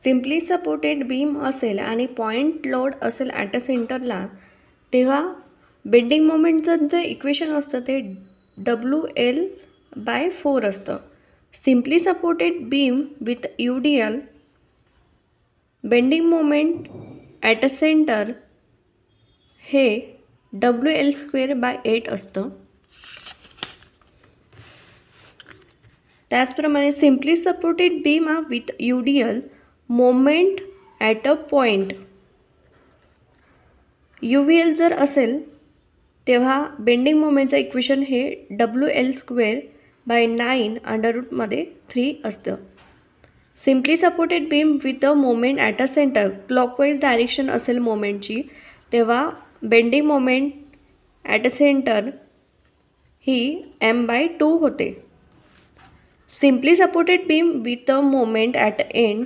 Simply supported beam असेल आणि point load असेल ॲट अ सेंटरला, तेव्हा बेंडिंग मोमेंटचं जे इक्वेशन असतं ते WL/4 असतं. Simply supported beam width UDL, bending moment at a centre हे WL²/8 असतं. त्याचप्रमाणे simply supported beam width UDL, moment at a point UVL जर असेल तेव्हा बेंडिंग मोमेंटचं इक्वेशन हे WL²/9√3 असतं. Simply supported beam with a moment at a centre, clockwise direction असेल मोमेंटची, तेव्हा bending moment at a centre he M/2 होते. Simply supported beam with a moment at end